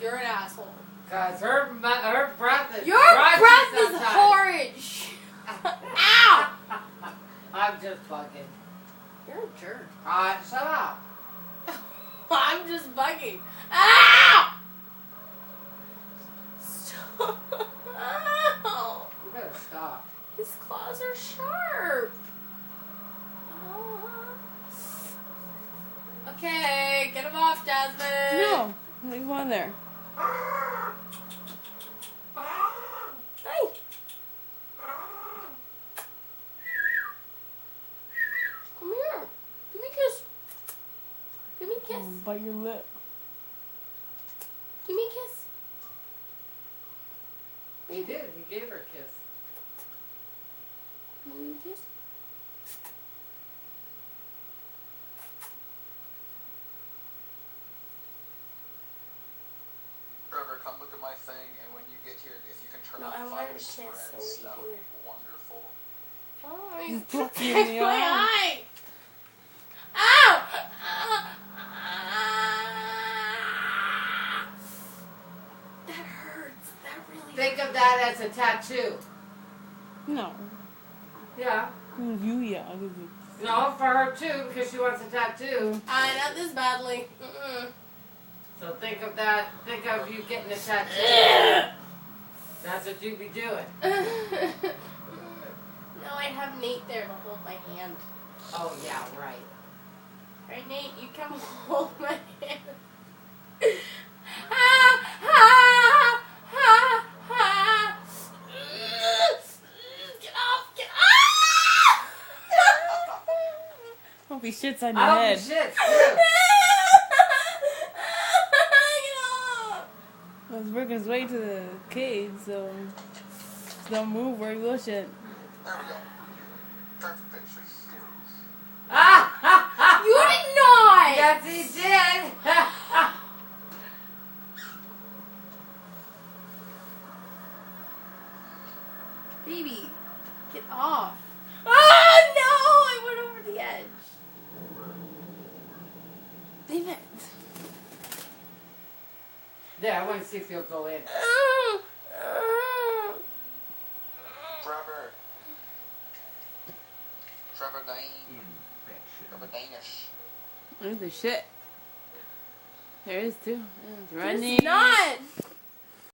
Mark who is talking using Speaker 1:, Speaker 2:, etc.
Speaker 1: You're an asshole.
Speaker 2: Cause her breath is
Speaker 1: Your breath is
Speaker 2: sometimes.
Speaker 1: horrid. Ow!
Speaker 2: I'm just bugging.
Speaker 1: You're a jerk.
Speaker 2: Shut up.
Speaker 1: I'm just bugging. Ow! Stop. Ow!
Speaker 2: You better stop.
Speaker 1: His claws are sharp. Okay, get him off, Jasmine.
Speaker 3: No, leave him on there.
Speaker 1: Hey. Come here. Give me a kiss. Give me a kiss.
Speaker 3: Bite your lip.
Speaker 1: Give me a kiss.
Speaker 2: He did. He gave her a kiss.
Speaker 1: Give me a kiss.
Speaker 4: Trevor, come look at my thing, and when you get here, if you can turn
Speaker 1: No,
Speaker 4: on
Speaker 1: I
Speaker 4: the
Speaker 1: want
Speaker 4: vital
Speaker 1: to kiss,
Speaker 4: spreads,
Speaker 1: so
Speaker 4: that
Speaker 1: what
Speaker 4: would
Speaker 1: do
Speaker 4: be
Speaker 1: you
Speaker 4: wonderful.
Speaker 1: Oh,
Speaker 3: He's
Speaker 1: he's
Speaker 3: poking you in the
Speaker 1: my
Speaker 3: eye.
Speaker 1: eye. Ow! That hurts. That really
Speaker 2: Think of that as a tattoo.
Speaker 3: No.
Speaker 2: Yeah.
Speaker 3: You, yeah.
Speaker 2: No, for her too, because she wants a tattoo.
Speaker 1: not this badly. Mm-mm.
Speaker 2: So think of that. Think of you getting a tattoo. That's what you'd be doing.
Speaker 1: No, I'd have Nate there to hold my hand.
Speaker 2: Oh yeah, right.
Speaker 1: Right, Nate? You come hold my hand. Ha, ha, ha, ha. Get off! Get off!
Speaker 3: Hope he shits on your
Speaker 2: I hope
Speaker 3: head.
Speaker 2: you shit.
Speaker 1: Get off!
Speaker 3: Well, he's working his way to the cage, so don't move where he will shit.
Speaker 4: There we go. Perfect picture.
Speaker 1: You did not!
Speaker 2: Yes, he did.
Speaker 1: Baby, get off. Oh no! I went over the edge. Leave it.
Speaker 2: There, I want to see if you'll go in.
Speaker 4: Trevor. Trevor Dane. Trevor Danish.
Speaker 3: There's the shit. There is too. It's running.
Speaker 1: It's not!